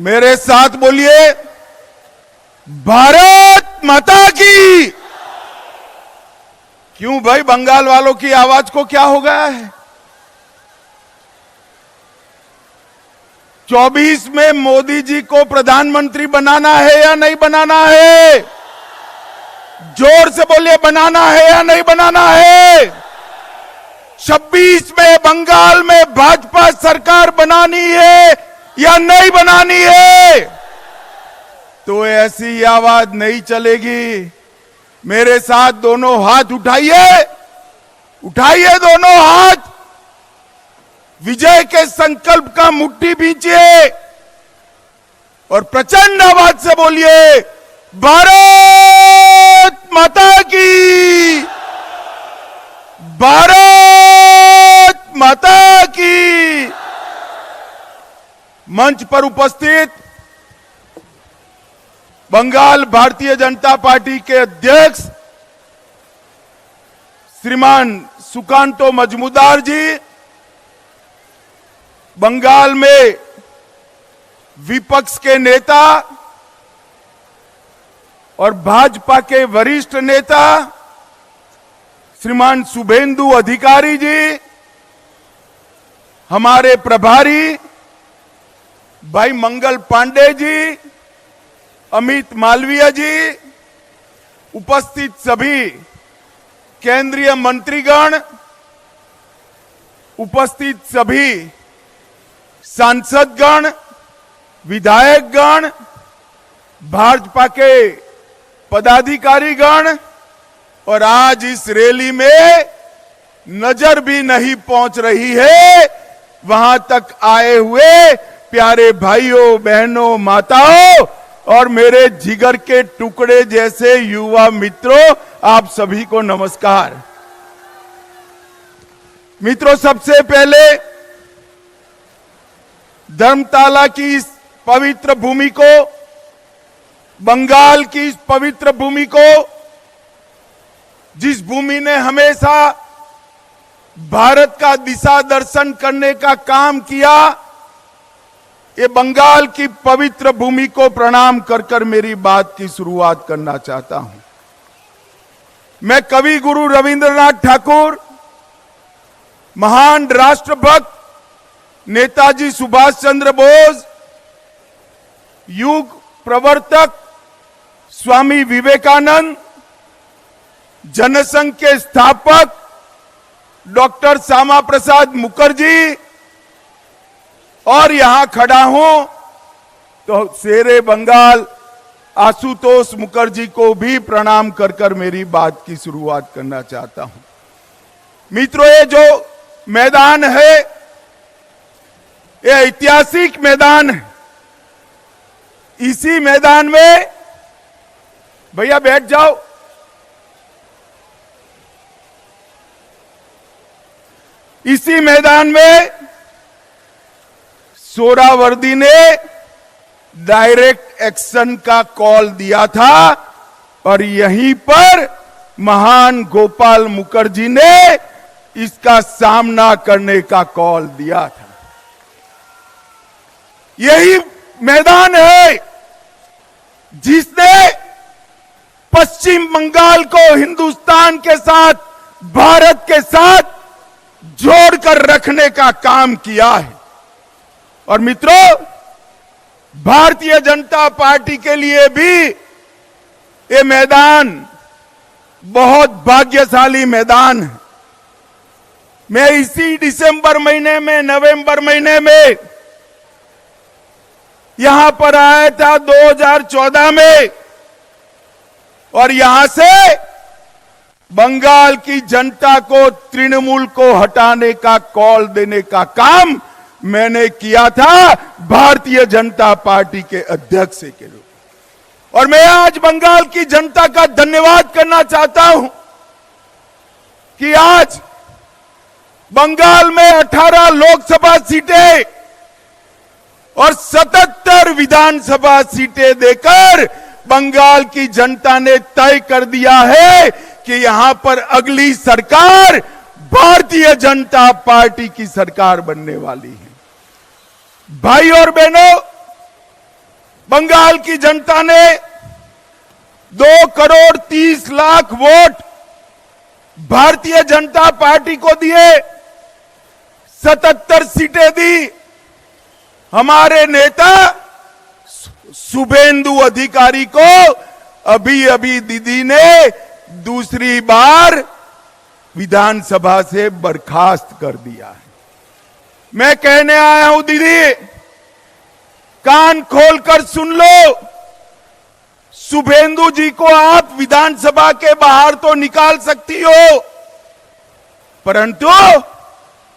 मेरे साथ बोलिए, भारत माता की। क्यों भाई, बंगाल वालों की आवाज को क्या हो गया है? 24 में मोदी जी को प्रधानमंत्री बनाना है या नहीं बनाना है? जोर से बोलिए, बनाना है या नहीं बनाना है? 26 में बंगाल में भाजपा सरकार बनानी है या नहीं बनानी है? तो ऐसी आवाज नहीं चलेगी। मेरे साथ दोनों हाथ उठाइए, उठाइए दोनों हाथ, विजय के संकल्प का मुट्ठी भींचिए और प्रचंड आवाज से बोलिए, भारत माता की, भारत माता की। मंच पर उपस्थित बंगाल भारतीय जनता पार्टी के अध्यक्ष श्रीमान सुकांतो मजूमदार जी, बंगाल में विपक्ष के नेता और भाजपा के वरिष्ठ नेता श्रीमान शुभेंदु अधिकारी जी, हमारे प्रभारी भाई मंगल पांडे जी, अमित मालवीय जी, उपस्थित सभी केंद्रीय मंत्रीगण, उपस्थित सभी सांसदगण, विधायकगण, भाजपा के पदाधिकारीगण और आज इस रैली में नजर भी नहीं पहुंच रही है वहां तक आए हुए प्यारे भाइयों बहनों माताओं और मेरे जिगर के टुकड़े जैसे युवा मित्रों, आप सभी को नमस्कार। मित्रों, सबसे पहले धर्मताला की इस पवित्र भूमि को, बंगाल की इस पवित्र भूमि को, जिस भूमि ने हमेशा भारत का दिशा दर्शन करने का काम किया, ये बंगाल की पवित्र भूमि को प्रणाम कर कर मेरी बात की शुरुआत करना चाहता हूं। मैं कवि गुरु रविंद्रनाथ ठाकुर, महान राष्ट्रभक्त नेताजी सुभाष चंद्र बोस, युग प्रवर्तक स्वामी विवेकानंद, जनसंघ के स्थापक डॉक्टर श्यामा प्रसाद मुखर्जी और यहां खड़ा हूं तो शेरे बंगाल आशुतोष मुखर्जी को भी प्रणाम कर कर मेरी बात की शुरुआत करना चाहता हूं। मित्रों, ये जो मैदान है ये ऐतिहासिक मैदान है। इसी मैदान में, भैया बैठ जाओ, इसी मैदान में सोहरावर्दी ने डायरेक्ट एक्शन का कॉल दिया था और यहीं पर महान गोपाल मुखर्जी ने इसका सामना करने का कॉल दिया था। यही मैदान है जिसने पश्चिम बंगाल को हिंदुस्तान के साथ, भारत के साथ जोड़कर रखने का काम किया है। और मित्रों, भारतीय जनता पार्टी के लिए भी ये मैदान बहुत भाग्यशाली मैदान है। मैं इसी दिसंबर महीने में, नवंबर महीने में यहां पर आया था 2014 में और यहां से बंगाल की जनता को, तृणमूल को हटाने का कॉल देने का काम मैंने किया था भारतीय जनता पार्टी के अध्यक्ष के रूप में। और मैं आज बंगाल की जनता का धन्यवाद करना चाहता हूं कि आज बंगाल में 18 लोकसभा सीटें और 77 विधानसभा सीटें देकर बंगाल की जनता ने तय कर दिया है कि यहां पर अगली सरकार भारतीय जनता पार्टी की सरकार बनने वाली है। भाई और बहनों, बंगाल की जनता ने 2,30,00,000 वोट भारतीय जनता पार्टी को दिए, 77 सीटें दी। हमारे नेता शुभेंदु अधिकारी को अभी अभी दीदी ने दूसरी बार विधानसभा से बर्खास्त कर दिया है। मैं कहने आया हूं दीदी, कान खोलकर सुन लो। शुभेंदु जी को आप विधानसभा के बाहर तो निकाल सकती हो, परंतु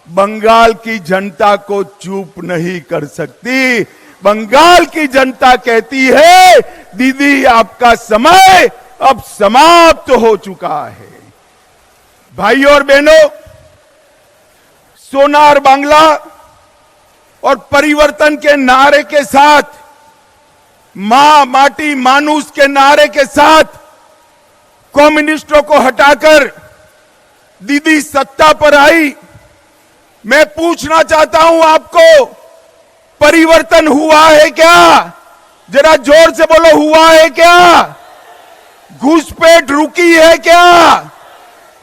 बंगाल की जनता को चुप नहीं कर सकती। बंगाल की जनता कहती है दीदी आपका समय अब समाप्त हो चुका है। भाइयों और बहनों, सोनार बांग्ला और परिवर्तन के नारे के साथ, मां माटी मानुष के नारे के साथ कम्युनिस्टों को हटाकर दीदी सत्ता पर आई। मैं पूछना चाहता हूं आपको, परिवर्तन हुआ है क्या? जरा जोर से बोलो, हुआ है क्या? घुसपैठ रुकी है क्या?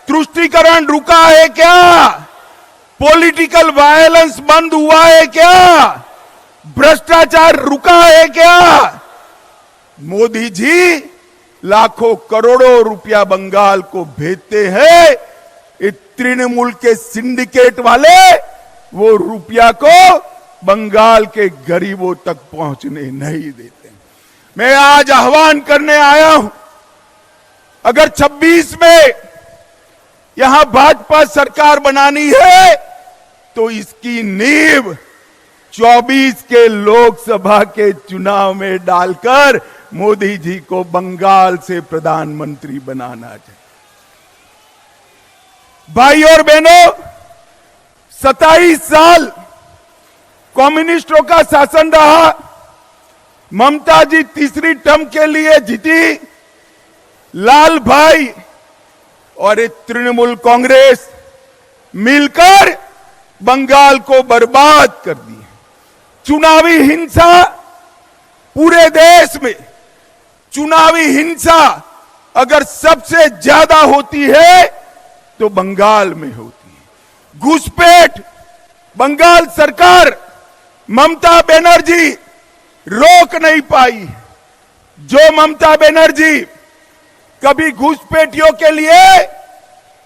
तुष्टीकरण रुका है क्या? पॉलिटिकल वायलेंस बंद हुआ है क्या? भ्रष्टाचार रुका है क्या? मोदी जी लाखों करोड़ों रुपया बंगाल को भेजते हैं, तृणमूल के सिंडिकेट वाले वो रुपया को बंगाल के गरीबों तक पहुंचने नहीं देते। मैं आज आह्वान करने आया हूं, अगर 26 में यहां भाजपा सरकार बनानी है तो इसकी नींव 24 के लोकसभा के चुनाव में डालकर मोदी जी को बंगाल से प्रधानमंत्री बनाना चाहिए। भाई और बहनों, 27 साल कम्युनिस्टों का शासन रहा। ममता जी तीसरी टर्म के लिए जीती। लाल भाई और तृणमूल कांग्रेस मिलकर बंगाल को बर्बाद कर दिया। चुनावी हिंसा पूरे देश में, चुनावी हिंसा अगर सबसे ज्यादा होती है तो बंगाल में होती है। घुसपैठ बंगाल सरकार, ममता बनर्जी रोक नहीं पाई। जो ममता बनर्जी कभी घुसपैठियों के लिए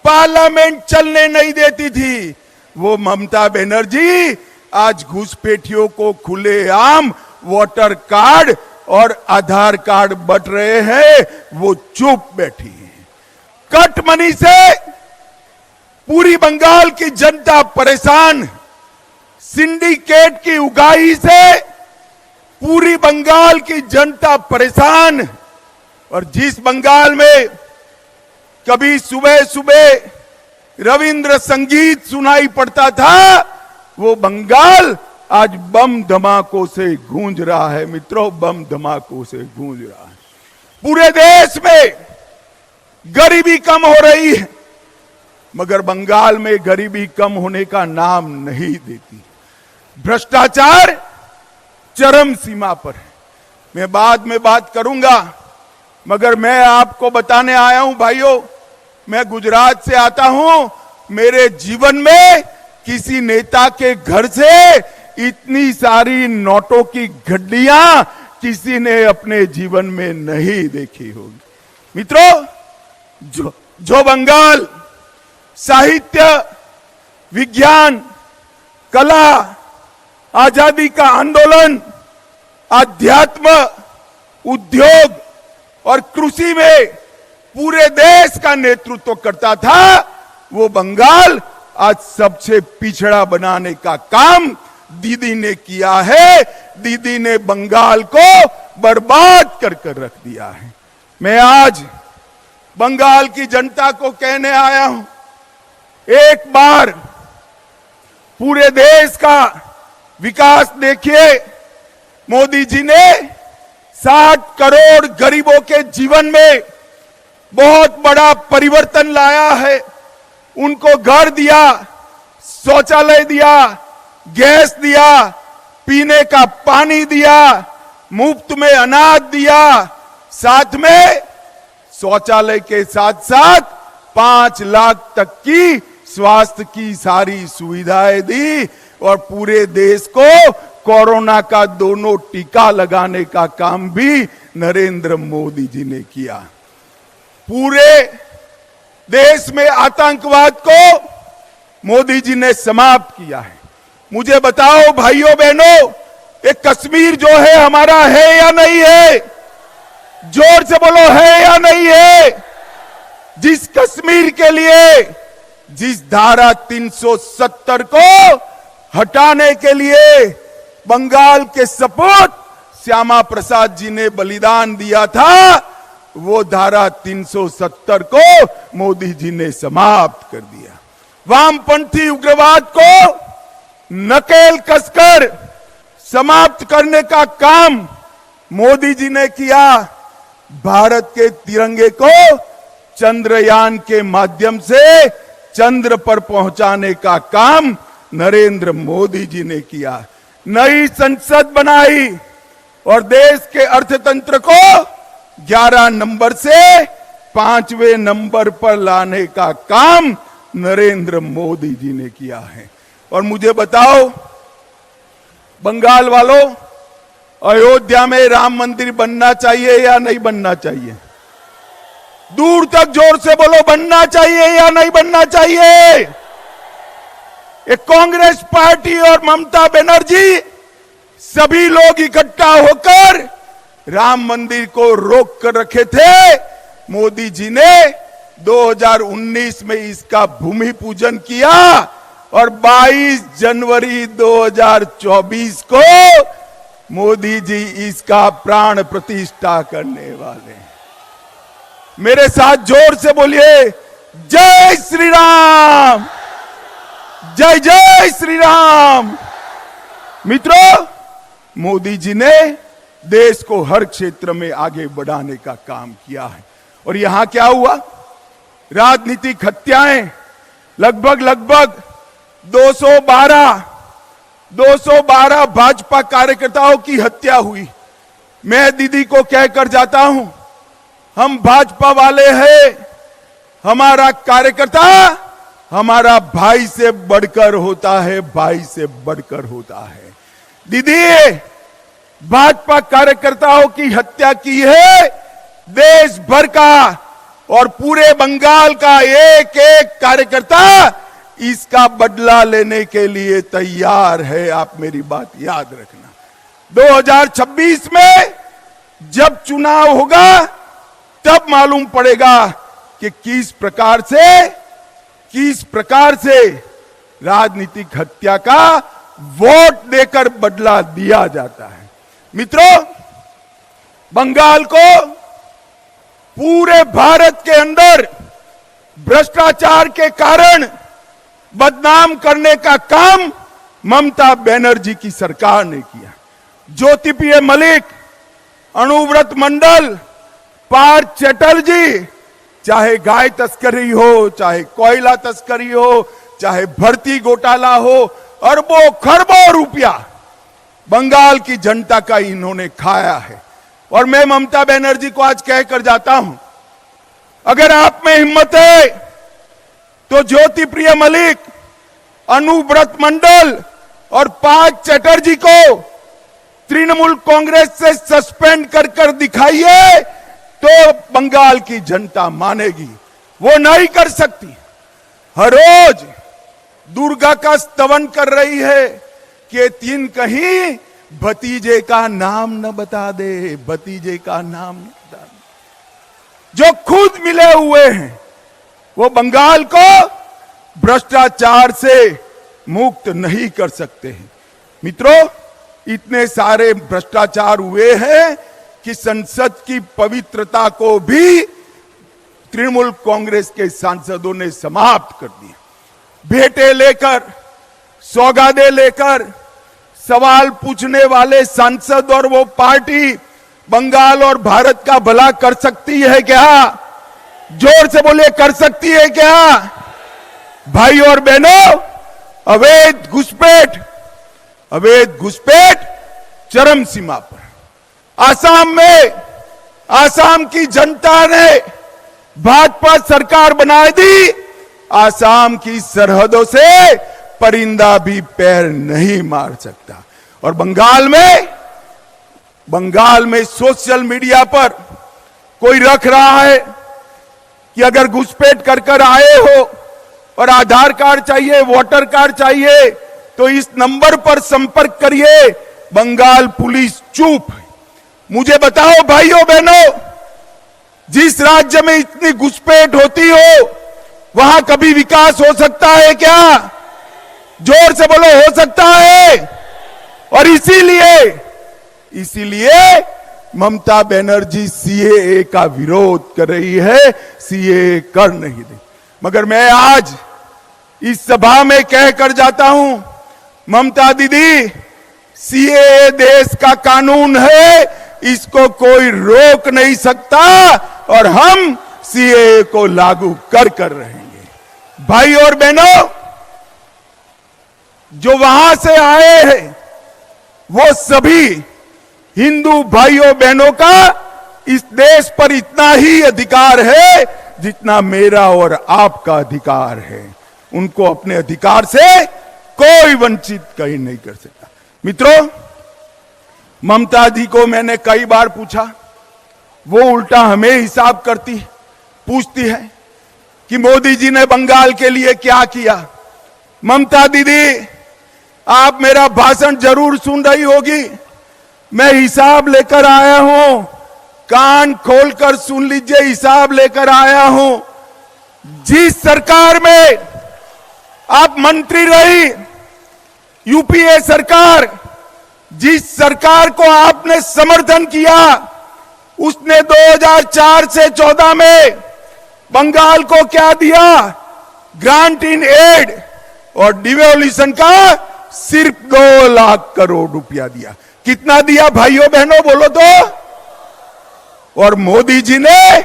पार्लियामेंट चलने नहीं देती थी, वो ममता बनर्जी आज घुसपैठियों को खुलेआम वोटर कार्ड और आधार कार्ड बंट रहे हैं, वो चुप बैठी है। कट मनी से पूरी बंगाल की जनता परेशान, सिंडिकेट की उगाही से पूरी बंगाल की जनता परेशान। और जिस बंगाल में कभी सुबह सुबह रविंद्र संगीत सुनाई पड़ता था, वो बंगाल आज बम धमाकों से गूंज रहा है। मित्रों, बम धमाकों से गूंज रहा है। पूरे देश में गरीबी कम हो रही है, मगर बंगाल में गरीबी कम होने का नाम नहीं देती। भ्रष्टाचार चरम सीमा पर है। मैं बाद में बात करूंगा, मगर मैं आपको बताने आया हूं भाइयों, मैं गुजरात से आता हूं। मेरे जीवन में किसी नेता के घर से इतनी सारी नोटों की गड्डियां किसी ने अपने जीवन में नहीं देखी होगी। मित्रों, जो बंगाल साहित्य, विज्ञान, कला, आजादी का आंदोलन, आध्यात्म, उद्योग और कृषि में पूरे देश का नेतृत्व करता था, वो बंगाल आज सबसे पिछड़ा बनाने का काम दीदी ने किया है। दीदी ने बंगाल को बर्बाद कर रख दिया है। मैं आज बंगाल की जनता को कहने आया हूं, एक बार पूरे देश का विकास देखिए। मोदी जी ने 60 करोड़ गरीबों के जीवन में बहुत बड़ा परिवर्तन लाया है। उनको घर दिया, शौचालय दिया, गैस दिया, पीने का पानी दिया, मुफ्त में अनाज दिया, साथ में शौचालय के साथ साथ 5 लाख तक की स्वास्थ्य की सारी सुविधाएं दी और पूरे देश को कोरोना का दोनों टीका लगाने का काम भी नरेंद्र मोदी जी ने किया। पूरे देश में आतंकवाद को मोदी जी ने समाप्त किया है। मुझे बताओ भाइयों बहनों, एक कश्मीर जो है हमारा है या नहीं है? जोर से बोलो, है या नहीं है? जिस कश्मीर के लिए, जिस धारा 370 को हटाने के लिए बंगाल के सपूत श्यामा प्रसाद जी ने बलिदान दिया था, वो धारा 370 को मोदी जी ने समाप्त कर दिया। वामपंथी उग्रवाद को नकेल कसकर समाप्त करने का काम मोदी जी ने किया। भारत के तिरंगे को चंद्रयान के माध्यम से चंद्र पर पहुंचाने का काम नरेंद्र मोदी जी ने किया। नई संसद बनाई और देश के अर्थतंत्र को 11 नंबर से 5वें नंबर पर लाने का काम नरेंद्र मोदी जी ने किया है। और मुझे बताओ बंगाल वालों, अयोध्या में राम मंदिर बनना चाहिए या नहीं बनना चाहिए? दूर तक जोर से बोलो, बनना चाहिए या नहीं बनना चाहिए? एक कांग्रेस पार्टी और ममता बनर्जी सभी लोग इकट्ठा होकर राम मंदिर को रोक कर रखे थे। मोदी जी ने 2019 में इसका भूमि पूजन किया और 22 जनवरी 2024 को मोदी जी इसका प्राण प्रतिष्ठा करने वाले हैं। मेरे साथ जोर से बोलिए, जय श्री राम, जय जय श्री राम। मित्रों, मोदी जी ने देश को हर क्षेत्र में आगे बढ़ाने का काम किया है। और यहां क्या हुआ? राजनीतिक हत्याएं, लगभग 212 भाजपा कार्यकर्ताओं की हत्या हुई। मैं दीदी को कहकर जाता हूं, हम भाजपा वाले हैं, हमारा कार्यकर्ता हमारा भाई से बढ़कर होता है, भाई से बढ़कर होता है। दीदी, भाजपा कार्यकर्ताओं की हत्या की है देश भर का और पूरे बंगाल का एक एक कार्यकर्ता इसका बदला लेने के लिए तैयार है। आप मेरी बात याद रखना। 2026 में जब चुनाव होगा तब मालूम पड़ेगा कि किस प्रकार से राजनीतिक हत्या का वोट देकर बदला दिया जाता है। मित्रों, बंगाल को पूरे भारत के अंदर भ्रष्टाचार के कारण बदनाम करने का काम ममता बनर्जी की सरकार ने किया। ज्योतिप्रिय मलिक, अनुव्रत मंडल, पार्थ चैटर्जी, चाहे गाय तस्करी हो, चाहे कोयला तस्करी हो, चाहे भर्ती घोटाला हो, अरबों खरबों रुपया बंगाल की जनता का इन्होंने खाया है। और मैं ममता बनर्जी को आज कहकर जाता हूं, अगर आप में हिम्मत है तो ज्योतिप्रिय मलिक, अनुव्रत मंडल और पार्थ चैटर्जी को तृणमूल कांग्रेस से सस्पेंड कर दिखाइए तो बंगाल की जनता मानेगी। वो नहीं कर सकती। हर रोज दुर्गा का स्तवन कर रही है कि तीन कहीं भतीजे का नाम न बता दे, भतीजे का नाम न बता दे। जो खुद मिले हुए हैं वो बंगाल को भ्रष्टाचार से मुक्त नहीं कर सकते हैं। मित्रों, इतने सारे भ्रष्टाचार हुए हैं कि संसद की पवित्रता को भी तृणमूल कांग्रेस के सांसदों ने समाप्त कर दिया। भेंटे लेकर, सौगादे लेकर सवाल पूछने वाले सांसद और वो पार्टी बंगाल और भारत का भला कर सकती है क्या? जोर से बोलिए, कर सकती है क्या? भाई और बहनों, अवैध घुसपैठ चरम सीमा पर। आसाम की जनता ने भाजपा सरकार बना दी। आसाम की सरहदों से परिंदा भी पैर नहीं मार सकता। और बंगाल में सोशल मीडिया पर कोई रख रहा है कि अगर घुसपैठ कर आए हो और आधार कार्ड चाहिए, वोटर कार्ड चाहिए, तो इस नंबर पर संपर्क करिए। बंगाल पुलिस चुप। मुझे बताओ भाइयों बहनों, जिस राज्य में इतनी घुसपैठ होती हो वहां कभी विकास हो सकता है क्या? जोर से बोलो, हो सकता है? और इसीलिए ममता बनर्जी सीएए का विरोध कर रही है, सीएए कर नहीं दे। मगर मैं आज इस सभा में कहकर जाता हूं, ममता दीदी, सीएए देश का कानून है, इसको कोई रोक नहीं सकता और हम सीएए को लागू कर रहेंगे। भाई और बहनों, जो वहां से आए हैं वो सभी हिंदू भाइयों बहनों का इस देश पर इतना ही अधिकार है जितना मेरा और आपका अधिकार है। उनको अपने अधिकार से कोई वंचित कहीं नहीं कर सकता। मित्रों, ममता जी को मैंने कई बार पूछा, वो उल्टा हमें हिसाब पूछती है कि मोदी जी ने बंगाल के लिए क्या किया। ममता दीदी, आप मेरा भाषण जरूर सुन रही होगी, मैं हिसाब लेकर आया हूं, कान खोलकर सुन लीजिए, हिसाब लेकर आया हूं। जिस सरकार में आप मंत्री रही, यूपीए सरकार, जिस सरकार को आपने समर्थन किया, उसने 2004 से 14 में बंगाल को क्या दिया? ग्रांट इन एड और डिवोल्यूशन का सिर्फ 2 लाख करोड़ रुपया दिया। कितना दिया भाइयों बहनों, बोलो तो? और मोदी जी ने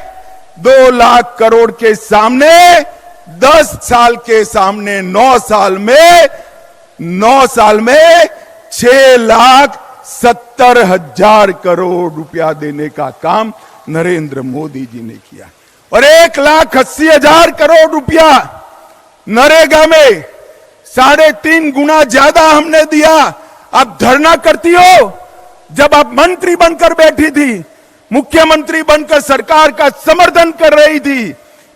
2 लाख करोड़ के सामने 10 साल के सामने 9 साल में 6,70,000 करोड़ रुपया देने का काम नरेंद्र मोदी जी ने किया। और 1,80,000 करोड़ रुपया नरेगा में 3.5 गुना ज्यादा हमने दिया। आप धरना करती हो? जब आप मंत्री बनकर बैठी थी, मुख्यमंत्री बनकर सरकार का समर्थन कर रही थी,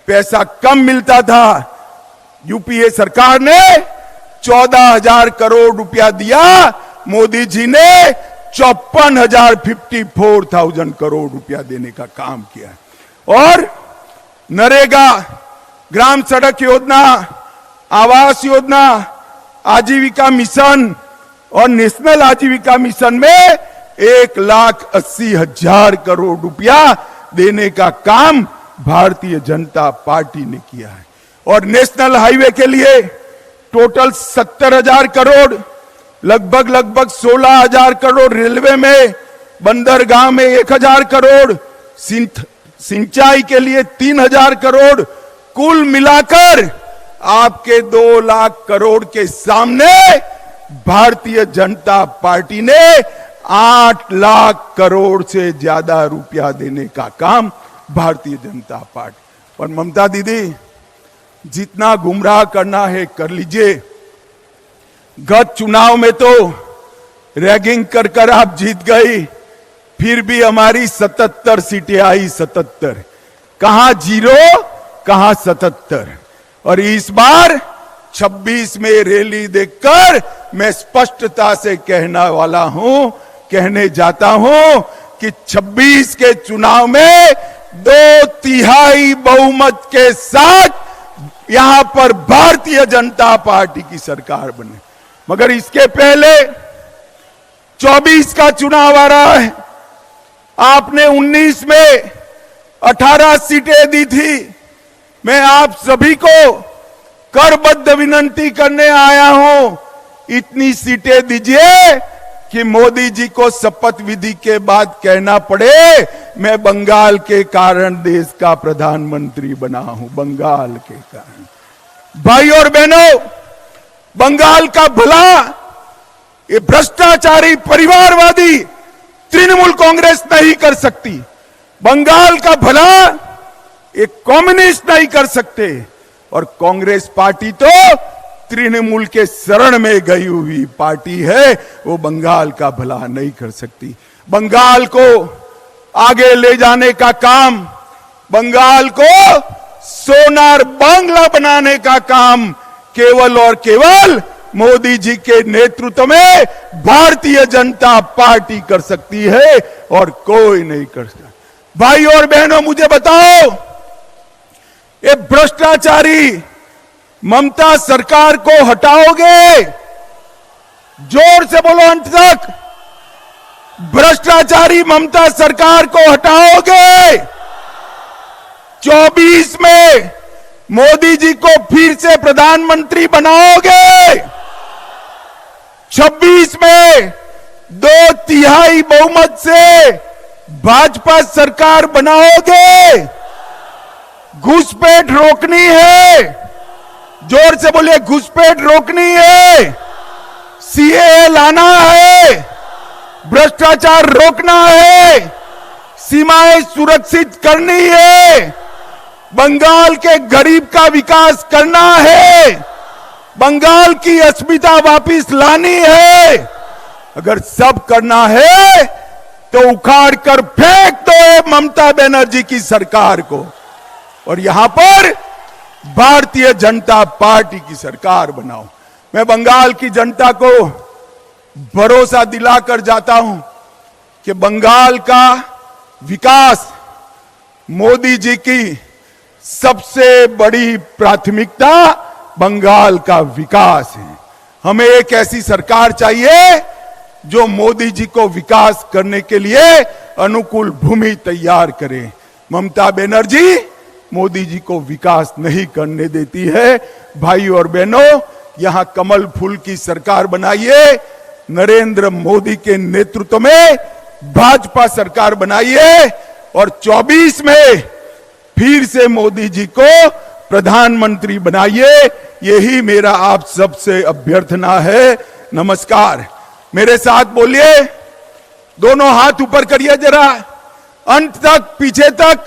पैसा कम मिलता था। यूपीए सरकार ने 14,000 करोड़ रुपया दिया, मोदी जी ने 54,000 करोड़ रुपया देने का काम किया। और नरेगा, ग्राम सड़क योजना, आवास योजना, आजीविका मिशन और नेशनल आजीविका मिशन में 1,80,000 करोड़ रुपया देने का काम भारतीय जनता पार्टी ने किया है। और नेशनल हाईवे के लिए टोटल 70,000 करोड़, लगभग 16,000 करोड़ रेलवे में, बंदरगाह में 1,000 करोड़, सिंचाई के लिए 3,000 करोड़, कुल मिलाकर आपके 2 लाख करोड़ के सामने भारतीय जनता पार्टी ने 8 लाख करोड़ से ज्यादा रुपया देने का काम भारतीय जनता पार्टी। और ममता दीदी, जितना गुमराह करना है कर लीजिए। गत चुनाव में तो रैगिंग कर आप जीत गई, फिर भी हमारी 77 सीटें आई। 77, कहां 0, कहां 77। और इस बार 26 में रैली देखकर मैं स्पष्टता से कहने जाता हूं कि 26 के चुनाव में 2/3 बहुमत के साथ यहां पर भारतीय जनता पार्टी की सरकार बने। मगर इसके पहले 24 का चुनाव आ रहा है। आपने 19 में 18 सीटें दी थी। मैं आप सभी को करबद्ध विनंती करने आया हूं, इतनी सीटें दीजिए कि मोदी जी को शपथ विधि के बाद कहना पड़े, मैं बंगाल के कारण देश का प्रधानमंत्री बना हूं, बंगाल के कारण। भाई और बहनों, बंगाल का भला ये भ्रष्टाचारी परिवारवादी तृणमूल कांग्रेस नहीं कर सकती। बंगाल का भला एक कम्युनिस्ट नहीं कर सकते, और कांग्रेस पार्टी तो तृणमूल के शरण में गई हुई पार्टी है, वो बंगाल का भला नहीं कर सकती। बंगाल को आगे ले जाने का काम, बंगाल को सोनार बांग्ला बनाने का काम केवल और केवल मोदी जी के नेतृत्व में भारतीय जनता पार्टी कर सकती है, और कोई नहीं कर सकता। भाई और बहनों, मुझे बताओ, ये भ्रष्टाचारी ममता सरकार को हटाओगे? जोर से बोलो अंत तक। भ्रष्टाचारी ममता सरकार को हटाओगे? 24 में मोदी जी को फिर से प्रधानमंत्री बनाओगे? 26 में 2/3 बहुमत से भाजपा सरकार बनाओगे? घुसपैठ रोकनी है, जोर से बोलिए, घुसपैठ रोकनी है, सीएए लाना है, भ्रष्टाचार रोकना है, सीमाएं सुरक्षित करनी है, बंगाल के गरीब का विकास करना है, बंगाल की अस्मिता वापस लानी है। अगर सब करना है तो उखाड़ कर फेंक दो ममता बनर्जी की सरकार को, और यहां पर भारतीय जनता पार्टी की सरकार बनाओ। मैं बंगाल की जनता को भरोसा दिलाकर जाता हूं कि बंगाल का विकास मोदी जी की सबसे बड़ी प्राथमिकता बंगाल का विकास है। हमें एक ऐसी सरकार चाहिए जो मोदी जी को विकास करने के लिए अनुकूल भूमि तैयार करे। ममता बनर्जी मोदी जी को विकास नहीं करने देती है। भाई और बहनों, यहां कमल फूल की सरकार बनाइए, नरेंद्र मोदी के नेतृत्व में भाजपा सरकार बनाइए, और 24 में फिर से मोदी जी को प्रधानमंत्री बनाइए। यही मेरा आप सबसे अभ्यर्थना है। नमस्कार। मेरे साथ बोलिए, दोनों हाथ ऊपर करिए जरा, अंत तक, पीछे तक,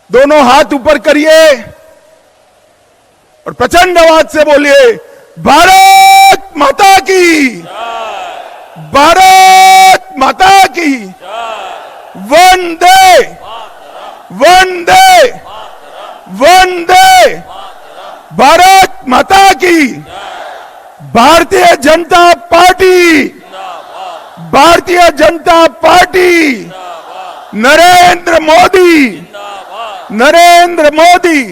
दोनों हाथ ऊपर करिए और प्रचंड आवाज से बोलिए, भारत माता की, भारत माता की, वंदे वंदे वंदे, भारत माता की। Bharatiya Janata party, Bharatiya Janata party, Narendra Modi, Narendra Modi.